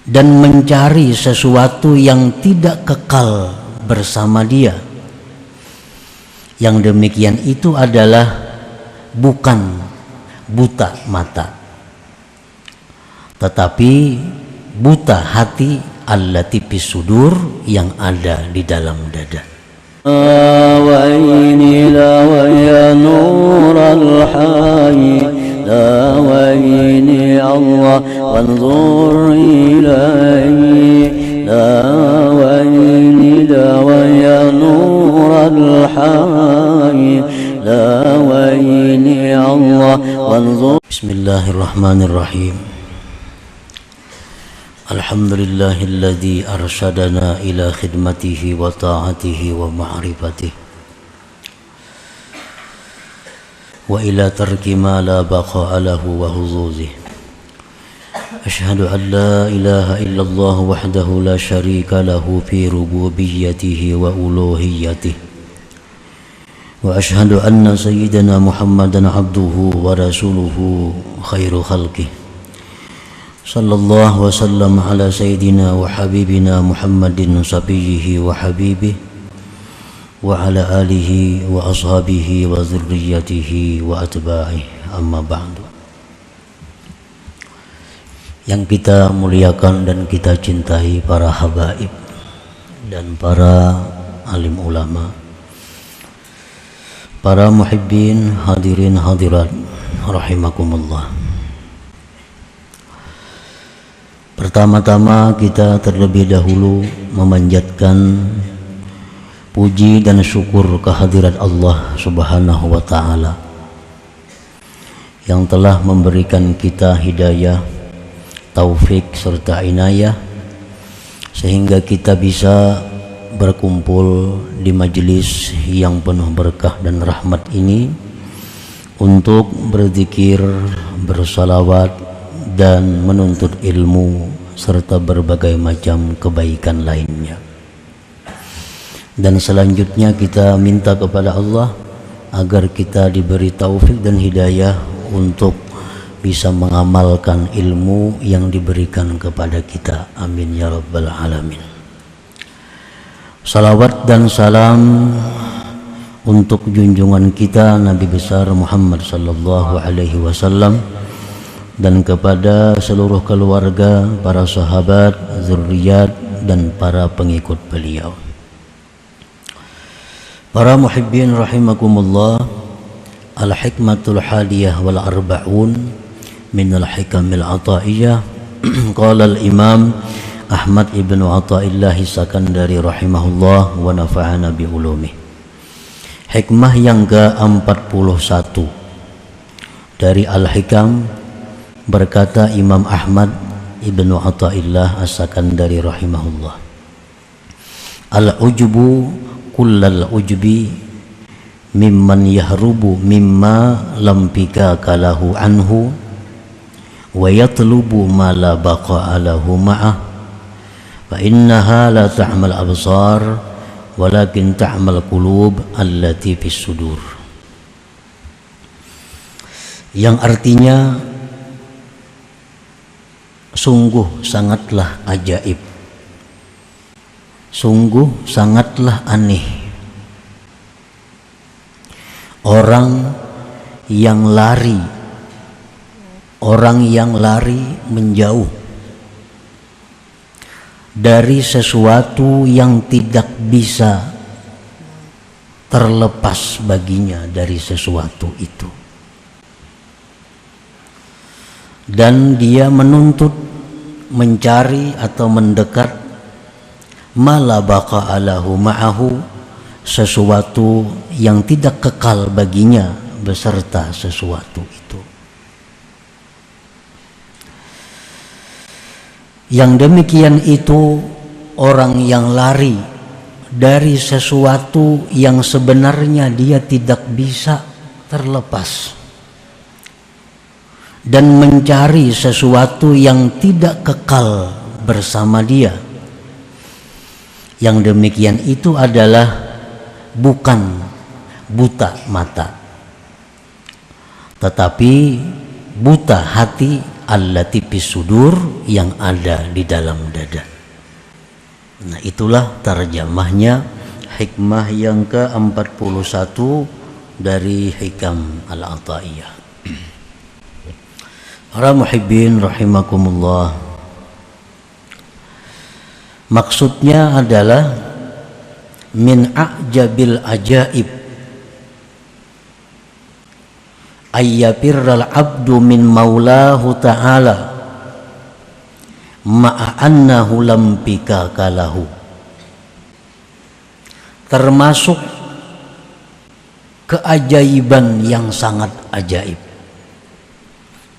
dan mencari sesuatu yang tidak kekal bersama dia. Yang demikian itu adalah bukan buta mata, tetapi buta hati allati fis sudur, yang ada di dalam dada. Wa inni la wa ya nurul hayy la wa inni Allah wanzur ilayhi la wa inni la wa ya nurul hayy la wa inni Allah wanzur. Bismillahirrahmanirrahim. Alhamdulillahilladzi arsyadana ila khidmatihi wa ta'atihi wa ma'rifatihi wa ila tarki ma la baqa'a lahu wa huzuzihi. Asyhadu an la ilaha illallah wahdahu la syarika lahu fi rububiyyatihi wa uluhiyyatihi, wa asyhadu anna sayyidana Muhammadan abduhu wa rasuluhu khairu khalqihi. Sallallahu wasallam ala sayyidina wa habibina Muhammadin sabiyyihi wa habibihi wa ala alihi wa ashabihi wa zurriyatihi wa atba'ihi, amma ba'du. Yang kita muliakan dan kita cintai para habaib dan para alim ulama, para muhibbin, hadirin hadirat rahimakumullah. Pertama-tama kita terlebih dahulu memanjatkan puji dan syukur kehadirat Allah Subhanahu wa ta'ala yang telah memberikan kita hidayah, taufik serta inayah sehingga kita bisa berkumpul di majelis yang penuh berkah dan rahmat ini untuk berzikir, bersalawat dan menuntut ilmu serta berbagai macam kebaikan lainnya. Dan selanjutnya kita minta kepada Allah agar kita diberi taufik dan hidayah untuk bisa mengamalkan ilmu yang diberikan kepada kita. Amin ya rabbal alamin. Salawat dan salam untuk junjungan kita Nabi besar Muhammad sallallahu alaihi wasallam dan kepada seluruh keluarga, para sahabat, zurriyat dan para pengikut beliau. Para muhibbin rahimakumullah, al-hikmatul hadiyah wal arba'un min al-hikamil ataiyah. Qala al-imam Ahmad ibn Athaillah Sakandari rahimahullah wa nafa'ana bi ulumih. Hikmah yang ke-41 dari al-hikam, berkata Imam Ahmad ibn Athaillah As-Sakandari rahimahullah, al-ujubu kullal ujbi mimman yahrubu mimma lam pikaka lahu anhu wa yatlubu ma la baqa'a lahu ma'ah fa innaha la ta'mal absar walakin ta'mal qulub allati fis sudur. Yang artinya sungguh sangatlah ajaib, sungguh sangatlah aneh orang yang lari menjauh dari sesuatu yang tidak bisa terlepas baginya dari sesuatu itu, dan dia menuntut, mencari atau mendekat mala baqa'a lahu ma'ahu, sesuatu yang tidak kekal baginya beserta sesuatu itu. Yang demikian itu orang yang lari dari sesuatu yang sebenarnya dia tidak bisa terlepas dan mencari sesuatu yang tidak kekal bersama dia. Yang demikian itu adalah bukan buta mata, tetapi buta hati allati fis sudur, yang ada di dalam dada. Nah, itulah terjemahnya hikmah yang ke-41 dari Hikam Al-Ata'iyah. Para muhibbin rahimakumullah, maksudnya adalah min a'jabil ajaib ayyafirral abdu min maulahu ta'ala ma'a annahu lam bikaka lahu. Termasuk keajaiban yang sangat ajaib,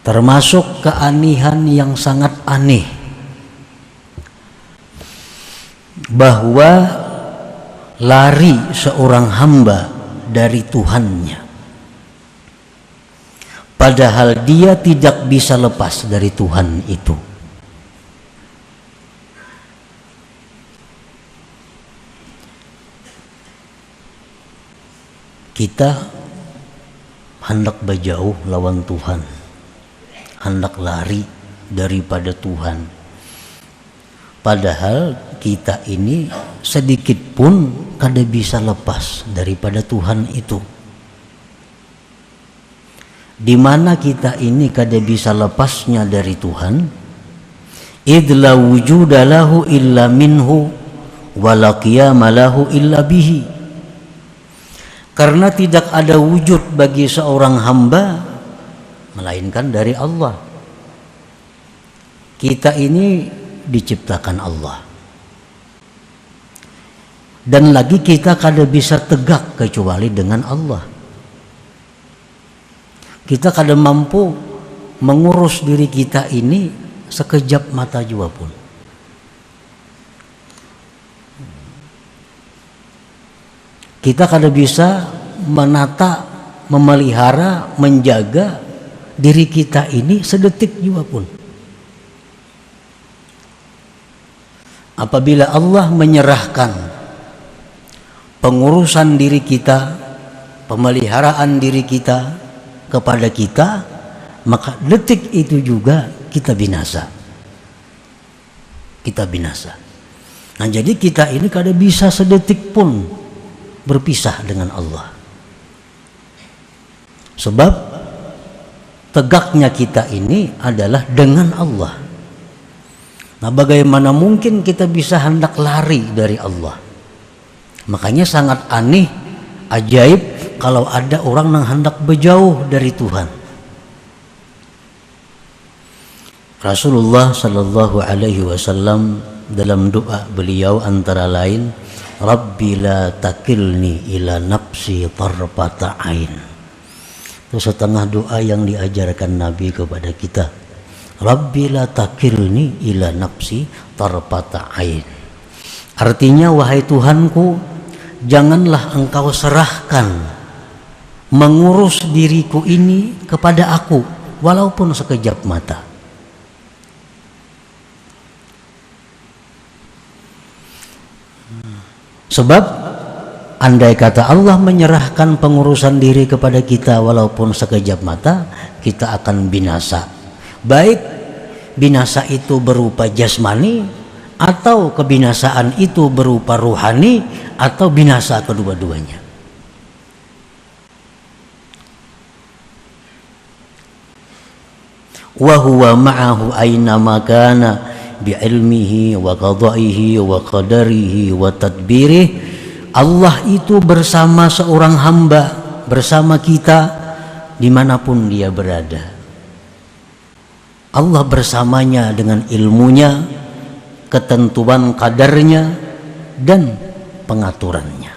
termasuk keanehan yang sangat aneh, bahwa lari seorang hamba dari Tuhannya padahal dia tidak bisa lepas dari Tuhan itu. Kita hendak berjauh lawan Tuhan, hendak lari daripada Tuhan, padahal kita ini sedikit pun kada bisa lepas daripada Tuhan itu. Di mana kita ini kada bisa lepasnya dari Tuhan? Idla wujuda lahu illa minhu wa la qiyama lahu illa bihi. Karena tidak ada wujud bagi seorang hamba melainkan dari Allah. Kita ini diciptakan Allah, dan lagi kita kada bisa tegak kecuali dengan Allah. Kita kada mampu mengurus diri kita ini sekejap mata jua pun. Kita kada bisa menata, memelihara, menjaga diri kita ini sedetik jua pun. Apabila Allah menyerahkan pengurusan diri kita, pemeliharaan diri kita kepada kita, maka detik itu juga kita binasa. Kita binasa. Nah, jadi kita ini kada bisa sedetik pun berpisah dengan Allah. Sebab tegaknya kita ini adalah dengan Allah. Nah, bagaimana mungkin kita bisa hendak lari dari Allah? Makanya sangat aneh, ajaib kalau ada orang yang hendak berjauh dari Tuhan. Rasulullah sallallahu alaihi wasallam dalam doa beliau antara lain, Rabbi la takilni ila nafsi tarfata ain. Itu setengah doa yang diajarkan Nabi kepada kita. Rabbi la takilni ila nafsi tarfata ain. Artinya, wahai Tuhanku, janganlah engkau serahkan mengurus diriku ini kepada aku walaupun sekejap mata. Sebab andai kata Allah menyerahkan pengurusan diri kepada kita walaupun sekejap mata, kita akan binasa. Baik binasa itu berupa jasmani, atau kebinasaan itu berupa ruhani, atau binasa kedua-duanya. Wa huwa ma'ahu aina makana bi'ilmihi wa qada'ihi wa qadarihi wa tadbirih. Allah itu bersama seorang hamba, bersama kita dimanapun dia berada. Allah bersamanya dengan ilmunya, ketentuan kadarnya, dan pengaturannya.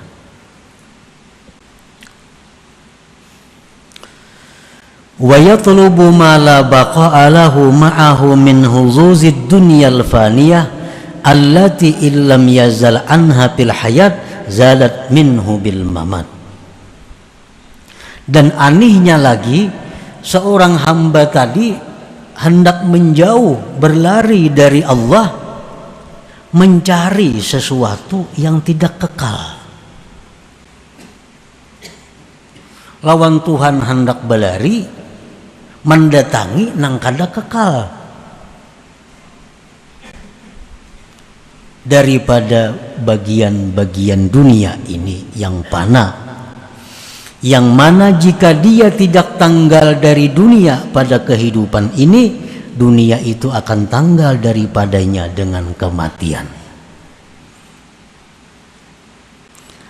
Wa yatlubu ma la baqa'a lahu ma'ahu min huzuzid dunyal faniyah allati illam yazal anha fil hayat zalat minhu bil mamat. Dan anehnya lagi, seorang hamba tadi hendak menjauh, berlari dari Allah, mencari sesuatu yang tidak kekal. Lawan Tuhan hendak berlari, mendatangi nang kada kekal daripada bagian-bagian dunia ini yang fana, yang mana jika dia tidak tanggal dari dunia pada kehidupan ini, dunia itu akan tanggal daripadanya dengan kematian.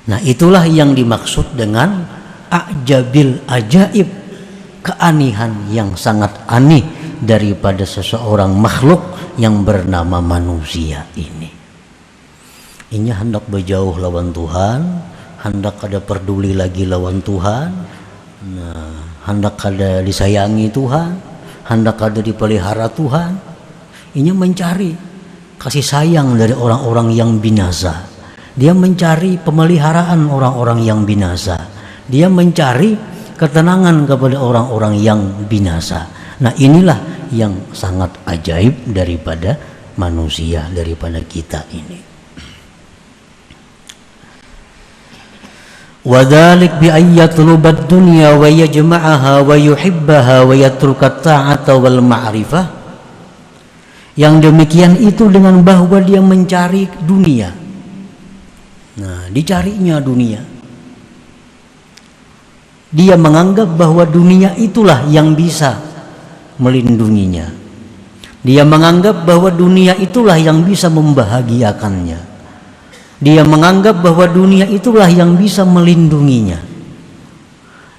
Nah, itulah yang dimaksud dengan ajabil ajaib, keanihan yang sangat aneh daripada seseorang makhluk yang bernama manusia ini. Ini hendak berjauh lawan Tuhan, hendak kada peduli lagi lawan Tuhan, hendak kada disayangi Tuhan, hendak kada dipelihara Tuhan. Ini mencari kasih sayang dari orang-orang yang binasa. Dia mencari pemeliharaan orang-orang yang binasa. Dia mencari ketenangan kepada orang-orang yang binasa. Nah, inilah yang sangat ajaib daripada manusia, daripada kita ini. Wadhalik bi ayyatlubad dunya wa yajma'aha wa yuhibbaha wa yatrukat ta'ata wal ma'rifah. Yang demikian itu dengan bahwa dia mencari dunia. Nah, dicarinya dunia. Dia menganggap bahwa dunia itulah yang bisa melindunginya. Dia menganggap bahwa dunia itulah yang bisa membahagiakannya. Dia menganggap bahwa dunia itulah yang bisa melindunginya.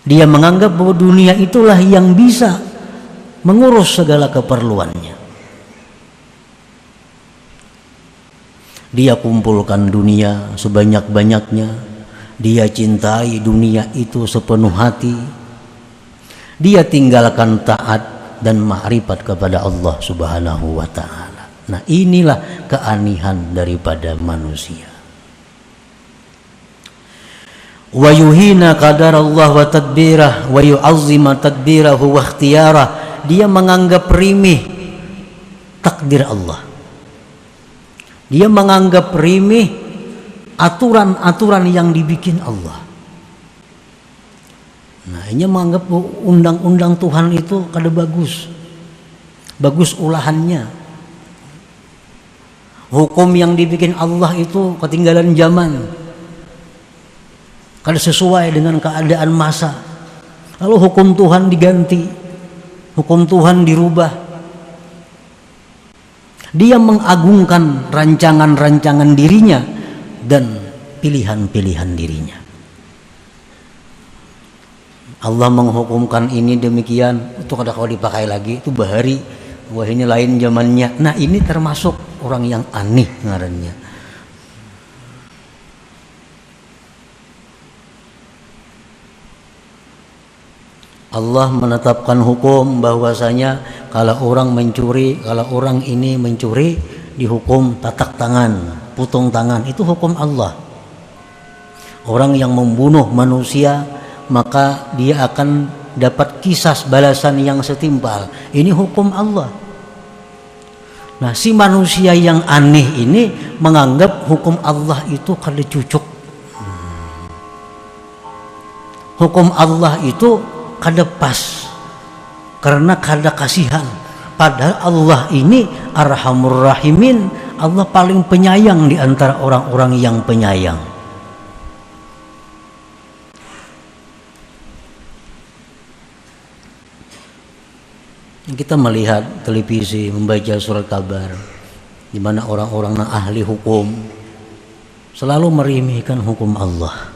Dia menganggap bahwa dunia itulah yang bisa mengurus segala keperluannya. Dia kumpulkan dunia sebanyak-banyaknya. Dia cintai dunia itu sepenuh hati. Dia tinggalkan taat dan ma'rifat kepada Allah Subhanahu wa ta'ala. Nah, inilah keanihan daripada manusia. Wa yuhina qadarallah wa tadbirah wa yu'azzima tadbirahu wa ikhtiyarah. Dia menganggap remeh takdir Allah. Dia menganggap remeh aturan-aturan yang dibikin Allah. Nah, ini menganggap undang-undang Tuhan itu kada bagus. Bagus ulahannya. Hukum yang dibikin Allah itu ketinggalan zaman. Kada sesuai dengan keadaan masa. Lalu hukum Tuhan diganti. Hukum Tuhan dirubah. Dia mengagungkan rancangan-rancangan dirinya dan pilihan-pilihan dirinya. Allah menghukumkan ini demikian, itu kada kau dipakai lagi, itu bahari, wah ini lain zamannya. Nah, ini termasuk orang yang aneh ngarannya. Allah menetapkan hukum bahwasanya kalau orang mencuri, kalau orang ini mencuri dihukum tatak tangan, putung tangan, itu hukum Allah. Orang yang membunuh manusia maka dia akan dapat kisas balasan yang setimpal. Ini hukum Allah. Nah, si manusia yang aneh ini menganggap hukum Allah itu kada cucuk. Hukum Allah itu kada pas karena kada kasihan. Padahal Allah ini Arhamur Rahimin, Allah paling penyayang di antara orang-orang yang penyayang. Kita melihat televisi, membaca surat kabar, di mana orang-orang yang ahli hukum selalu meremehkan hukum Allah.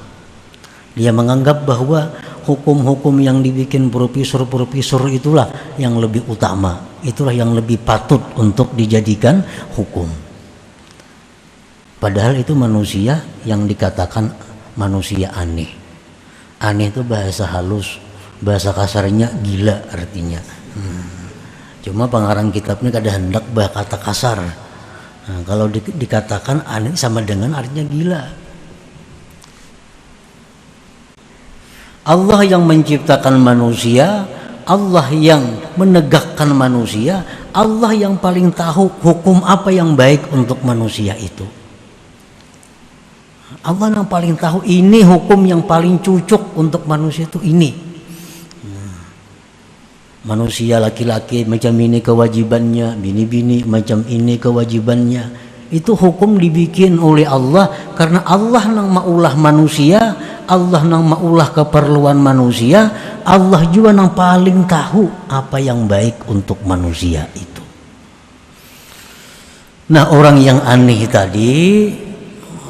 Dia menganggap bahwa hukum-hukum yang dibikin profesor-profesor itulah yang lebih utama, itulah yang lebih patut untuk dijadikan hukum. Padahal itu manusia yang dikatakan manusia aneh. Aneh itu bahasa halus, bahasa kasarnya gila artinya. Cuma pengarang kitabnya kada hendak kata kasar. Nah, kalau dikatakan aneh sama dengan artinya gila. Allah yang menciptakan manusia, Allah yang menegakkan manusia, Allah yang paling tahu hukum apa yang baik untuk manusia itu. Allah yang paling tahu ini hukum yang paling cocok untuk manusia itu ini. Manusia laki-laki macam ini kewajibannya, bini-bini macam ini kewajibannya. Itu hukum dibikin oleh Allah karena Allah nang maulah manusia, Allah nang maulah keperluan manusia, Allah juga nang paling tahu apa yang baik untuk manusia itu. Nah, orang yang aneh tadi,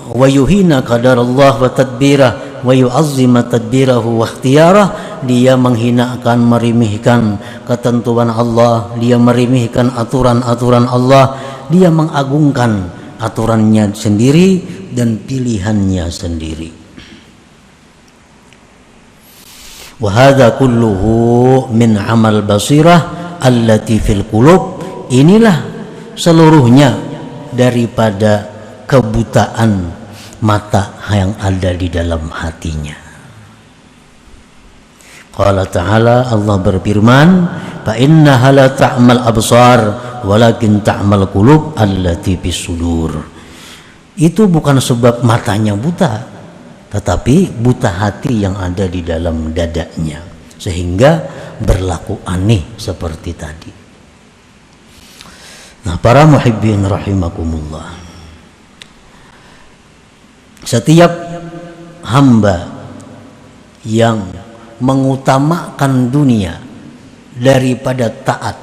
wa yuhina qadarallah wa tadbirah wa yu'azzima tadbirahu wa ikhtiyarah, dia menghinakan, meremehkan ketentuan Allah, dia meremehkan aturan-aturan Allah, dia mengagungkan aturannya sendiri dan pilihannya sendiri. Wa hadza kulluhu min amal basirah allati fil qulub. Inilah seluruhnya daripada kebutaan mata yang ada di dalam hatinya. Qala ta'ala, Allah berfirman, fa innaha la ta'mal absar walakin ta'mal qulub allati fis sudur. Itu bukan sebab matanya buta, tetapi buta hati yang ada di dalam dadanya, sehingga berlaku aneh seperti tadi. Nah, para muhibbin rahimakumullah, setiap hamba yang mengutamakan dunia daripada taat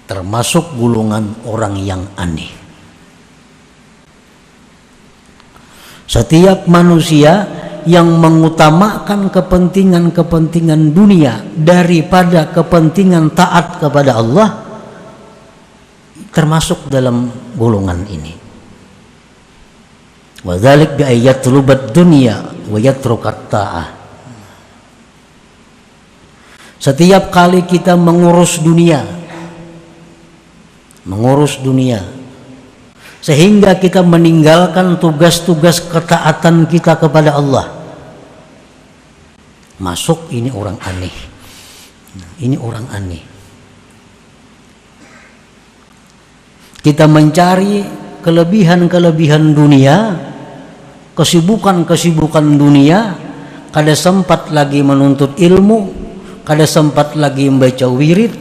termasuk golongan orang yang aneh. Setiap manusia yang mengutamakan kepentingan-kepentingan dunia daripada kepentingan taat kepada Allah termasuk dalam golongan ini. Wa dzalik bi ayyatlubad dunya wa yatrukat ta'ah. Setiap kali kita mengurus dunia sehingga kita meninggalkan tugas-tugas ketaatan kita kepada Allah, masuk ini orang aneh. Ini orang aneh. Kita mencari kelebihan-kelebihan dunia, kesibukan-kesibukan dunia, kada sempat lagi menuntut ilmu, kada sempat lagi membaca wirid,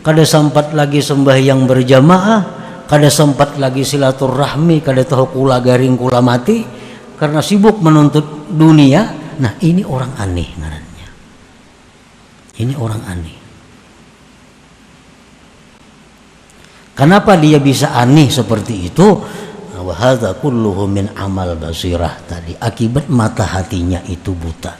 kada sempat lagi sembahyang berjamaah, kada sempat lagi silaturahmi, kada tahu kula garing kula mati karena sibuk menuntut dunia. Nah, ini orang aneh ngarannya. Ini orang aneh. Kenapa dia bisa aneh seperti itu? Wa hadza kulluhu min amal basirah tadi, akibat mata hatinya itu buta.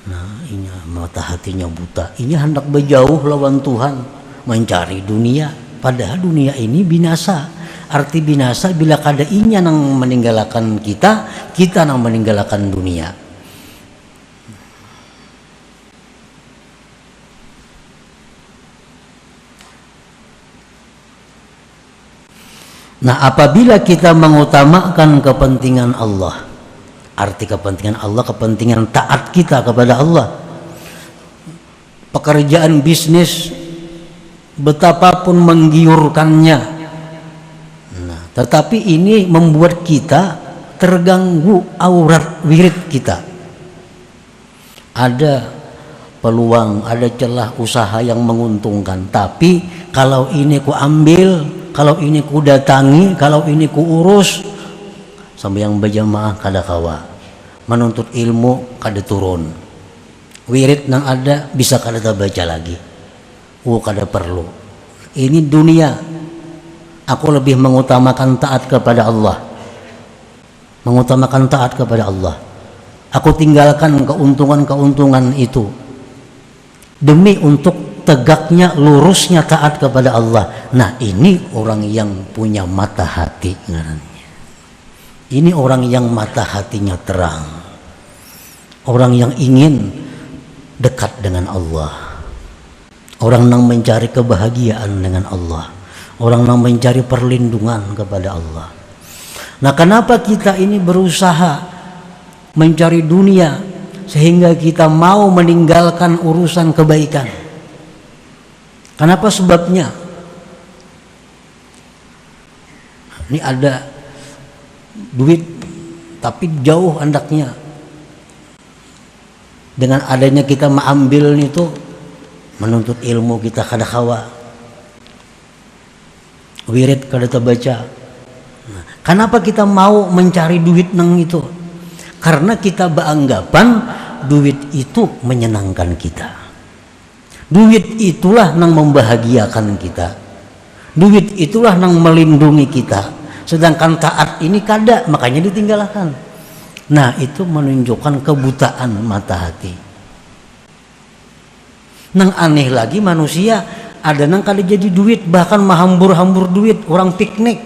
Nah, ini mata hatinya buta. Ini hendak berjauh lawan Tuhan, mencari dunia, padahal dunia ini binasa. Arti binasa bila kada inya nang meninggalkan kita, kita nang meninggalkan dunia. Nah, apabila kita mengutamakan kepentingan Allah, arti kepentingan Allah, kepentingan taat kita kepada Allah, pekerjaan bisnis betapapun menggiurkannya, nah, tetapi ini membuat kita terganggu aurat wirid kita. Ada peluang, ada celah usaha yang menguntungkan, tapi kalau ini ku ambil, kalau ini ku datangi, kalau ini ku urus, sampai yang berjamaah kada kawa, menuntut ilmu kada turun, wirid nang ada bisa kada baca lagi, kada perlu. Ini dunia. Aku lebih mengutamakan taat kepada Allah, mengutamakan taat kepada Allah. Aku tinggalkan keuntungan-keuntungan itu demi untuk tegaknya, lurusnya taat kepada Allah. Nah, ini orang yang punya mata hati ngarannya. Ini orang yang mata hatinya terang, orang yang ingin dekat dengan Allah, orang yang mencari kebahagiaan dengan Allah, orang yang mencari perlindungan kepada Allah. Nah, kenapa kita ini berusaha mencari dunia sehingga kita mau meninggalkan urusan kebaikan? Kenapa sebabnya? Ini ada duit tapi jauh andaknya. Dengan adanya kita mengambil itu, menuntut ilmu kita kada kawa, wirid kada terbaca. Nah, kenapa kita mau mencari duit nang itu? Karena kita beranggapan duit itu menyenangkan kita. Duit itulah yang membahagiakan kita. Duit itulah yang melindungi kita. Sedangkan taat ini kada, makanya ditinggalkan. Nah, itu menunjukkan kebutaan mata hati. Nang aneh lagi manusia, ada nang kada jadi duit, bahkan mahambur-hambur duit. Orang piknik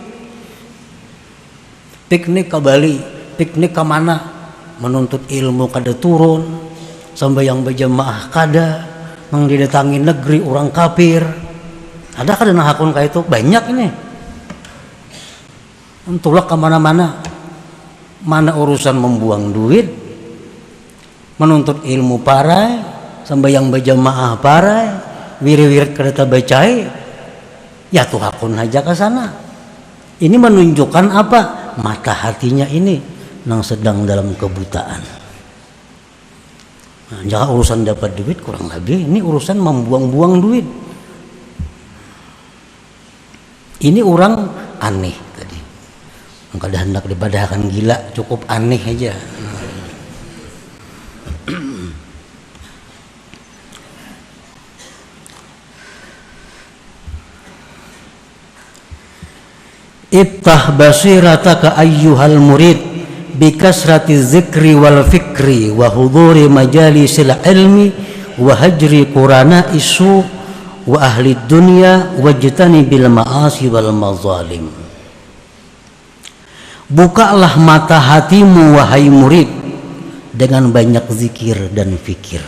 ke Bali, piknik ke mana? Menuntut ilmu kada turun, sambayang berjamaah kada, nang didatangi negeri orang kafir. Ada kada nang hakun kayak itu? Banyak ini. Entulak kemana-mana. Mana urusan membuang duit, menuntut ilmu parai, sambayang berjamaah parai, wirid-wirid kada tabacai, ya tuh hakun aja ke sana. Ini menunjukkan apa? Mata hatinya ini nang sedang dalam kebutaan. Nah, jangan urusan dapat duit kurang lebih, ini urusan membuang-buang duit. Ini orang aneh tadi. Kada hendak dibadahkan gila, cukup aneh aja. Iftah basirataka ayyuhal murid bikasrati zikri wal fikri wa huduri majalisil ilmi wa hajri qurana isu wa ahli dunya wajtani bil ma'asi wal mazalim. Bukalah mata hatimu wahai murid dengan banyak zikir dan fikir.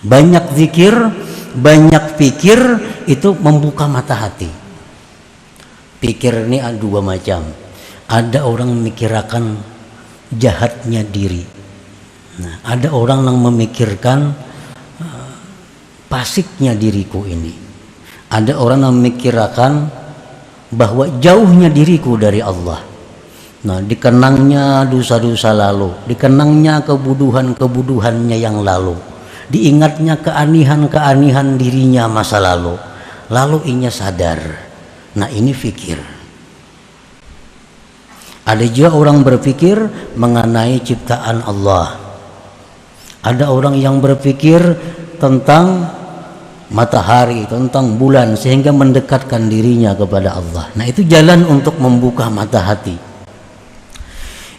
Banyak zikir, banyak fikir itu membuka mata hati. Pikir ini ada dua macam. Ada orang memikirkan jahatnya diri. Nah, ada orang yang memikirkan pasiknya diriku ini. Ada orang yang memikirkan bahwa jauhnya diriku dari Allah. Nah, dikenangnya dosa-dosa lalu, dikenangnya kebuduhan-kebuduhannya yang lalu, diingatnya keanihan-keanihan dirinya masa lalu. Lalu inya sadar. Nah, ini fikir. Ada juga orang berpikir mengenai ciptaan Allah. Ada orang yang berpikir tentang matahari, tentang bulan, sehingga mendekatkan dirinya kepada Allah. Nah, itu jalan untuk membuka mata hati.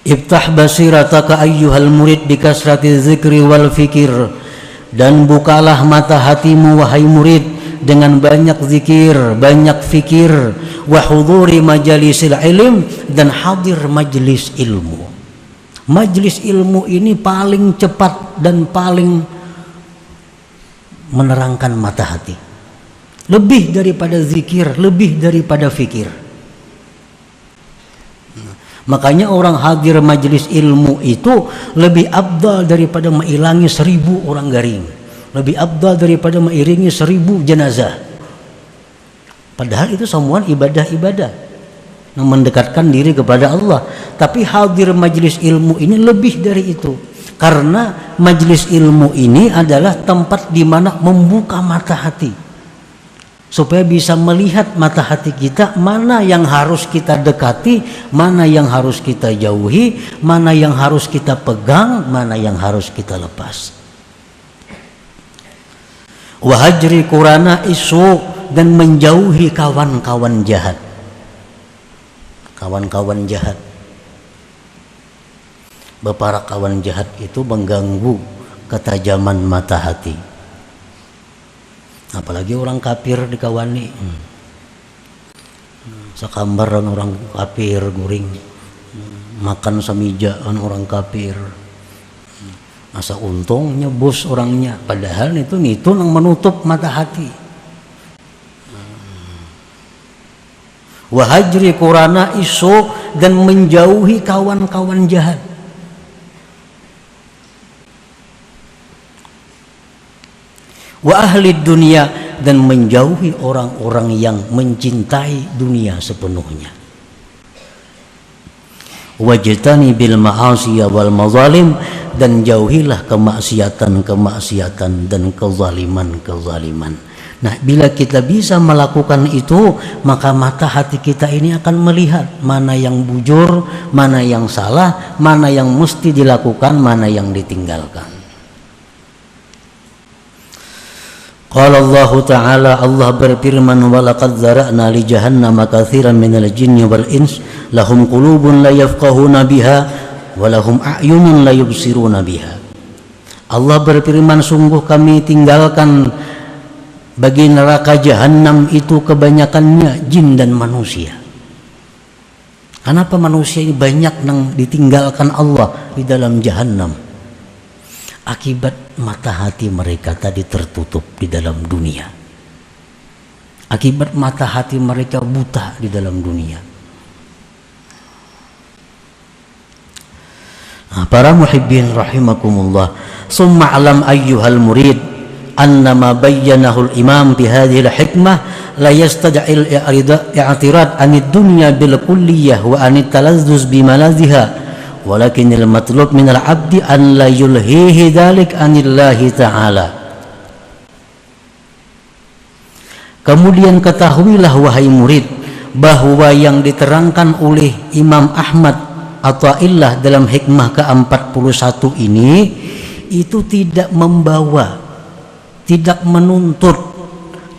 Iftah basirataka ayyuhal murid bikasrati zikri wal fikir. Dan bukalah mata hatimu wahai murid dengan banyak zikir, banyak fikir, wa huduri majalisil ilm, dan hadir majlis ilmu. Majlis ilmu ini paling cepat dan paling menerangkan mata hati. Lebih daripada zikir, lebih daripada fikir. Makanya orang hadir majlis ilmu itu lebih afdal daripada mengilangi 1000 orang garing. Lebih afdal daripada mengiringi 1000 jenazah. Padahal itu semua ibadah-ibadah yang mendekatkan diri kepada Allah. Tapi hadir majlis ilmu ini lebih dari itu. Karena majlis ilmu ini adalah tempat di mana membuka mata hati. Supaya bisa melihat mata hati kita, mana yang harus kita dekati, mana yang harus kita jauhi, mana yang harus kita pegang, mana yang harus kita lepas. Wahajri qurana isu, dan menjauhi kawan-kawan jahat. Kawan-kawan jahat. Para kawan jahat itu mengganggu ketajaman mata hati. Apalagi orang kafir dikawani. Sakambar orang kafir guring. Makan samija orang kafir. Masa untungnya bos orangnya, padahal itu yang menutup mata hati. Wahajri qurana isu, dan menjauhi kawan-kawan jahat. Wa ahli dunia, dan menjauhi orang-orang yang mencintai dunia sepenuhnya. Wajtani bil ma'asi wal mazalim, dan jauhilah kemaksiatan-kemaksiatan dan kezaliman-kezaliman. Nah, bila kita bisa melakukan itu, maka mata hati kita ini akan melihat mana yang bujur, mana yang salah, mana yang mesti dilakukan, mana yang ditinggalkan. Qala Allah Ta'ala, Allah berfirman, wa laqad zara'na li jahannama katsiran minal jinni wal ins lahum qulubun la yafqahuna biha wa lahum a'yunun la yubsiruna biha. Allah berfirman, sungguh kami tinggalkan bagi neraka jahanam itu kebanyakannya jin dan manusia. Kenapa manusia ini banyak yang ditinggalkan Allah di dalam jahanam? Akibat mata hati mereka tadi tertutup di dalam dunia. Akibat mata hati mereka buta di dalam dunia. Nah, para muhibbin rahimakumullah, summa alam ayyuhal murid annama bayyanahu al-imam bi hadhihi al-hikmah la yastad'il i'tirad anid dunya bil kulliyah wa anit talazzuz bi malaziha walakinil matlub minal abdi an la yulhihi dzalik anillahi ta'ala. Kemudian ketahuilah wahai murid bahwa yang diterangkan oleh Imam Ahmad Athaillah dalam hikmah ke-41 ini itu tidak membawa, tidak menuntut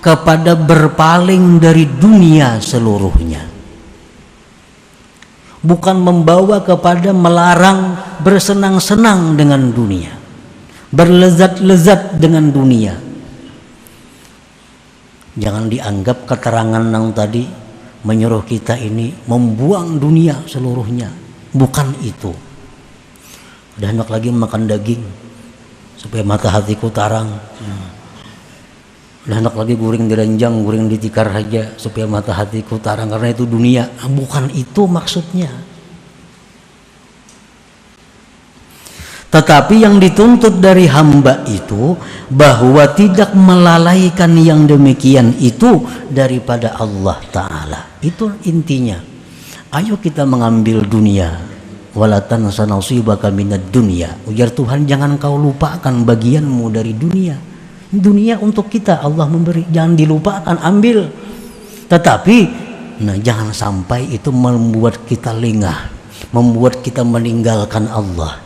kepada berpaling dari dunia seluruhnya. Bukan membawa kepada melarang bersenang-senang dengan dunia, berlezat-lezat dengan dunia. Jangan dianggap keterangan yang tadi menyuruh kita ini membuang dunia seluruhnya. Bukan itu. Udah hendak lagi makan daging supaya mata hatiku tarang. Udah hendak lagi guring di ranjang, guring di tikar saja supaya mata hatiku tarang, karena itu dunia. Bukan itu maksudnya. Tetapi yang dituntut dari hamba itu bahwa tidak melalaikan yang demikian itu daripada Allah Ta'ala. Itu intinya. Ayo kita mengambil dunia. Wala tansa nasibaka minad dunya. Ujar Tuhan, jangan kau lupakan bagianmu dari dunia. Dunia untuk kita Allah memberi, jangan dilupakan, ambil. Tetapi jangan sampai itu membuat kita lengah, membuat kita meninggalkan Allah.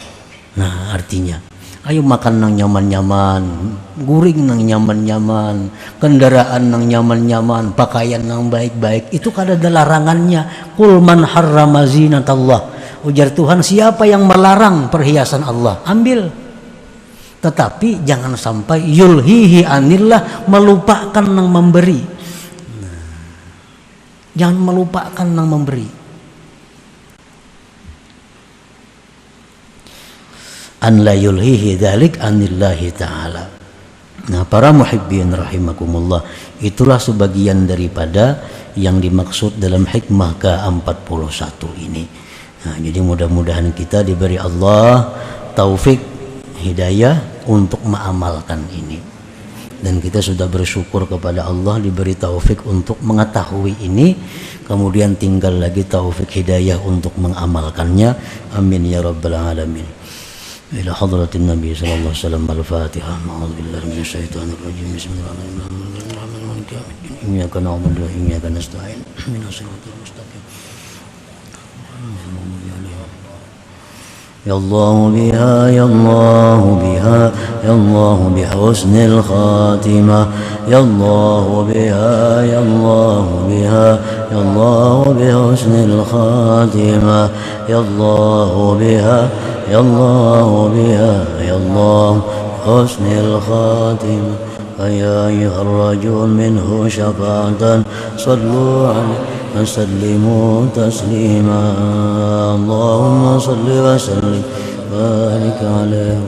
Nah, artinya ayo makan nang nyaman-nyaman, guring nang nyaman-nyaman, kendaraan nang nyaman-nyaman, pakaian nang baik-baik. Itu kan ada larangannya. Qul man harrama zinatallah. Ujar Tuhan, siapa yang melarang perhiasan Allah? Ambil. Tetapi jangan sampai yulhihi anillah, melupakan nang memberi. Jangan melupakan nang memberi. An la yulhihi dzalik anillahi ta'ala. Nah, para muhibbin rahimakumullah, itulah sebagian daripada yang dimaksud dalam hikmah ke-41 ini. Nah, jadi mudah-mudahan kita diberi Allah taufik hidayah untuk mengamalkan ini, dan kita sudah bersyukur kepada Allah diberi taufik untuk mengetahui ini, kemudian tinggal lagi taufik hidayah untuk mengamalkannya. Amin ya rabbal alamin. Ila hadratin Nabi sallallahu alaihi wasallam. Al-Fatihah. A'udzubillahi minasyaitonir rajim. Bismillahirrahmanirrahim. Iyyaka na'budu wa iyyaka nasta'in. Ihdinas siratal mustaqim. Ya Allah biha, ya Allah biha, ya Allah bihusn al-khatimah. Ya Allah biha, ya Allah biha, ya Allah bihusn al-khatimah. Ya Allah biha, ya Allah biha, ya Allah bihusn al-khatimah. Ya ayyuhar rajul minhu syafa'atan sallu alaihi وسلموا تسليما. اللهم صل وسلم وبارك عليه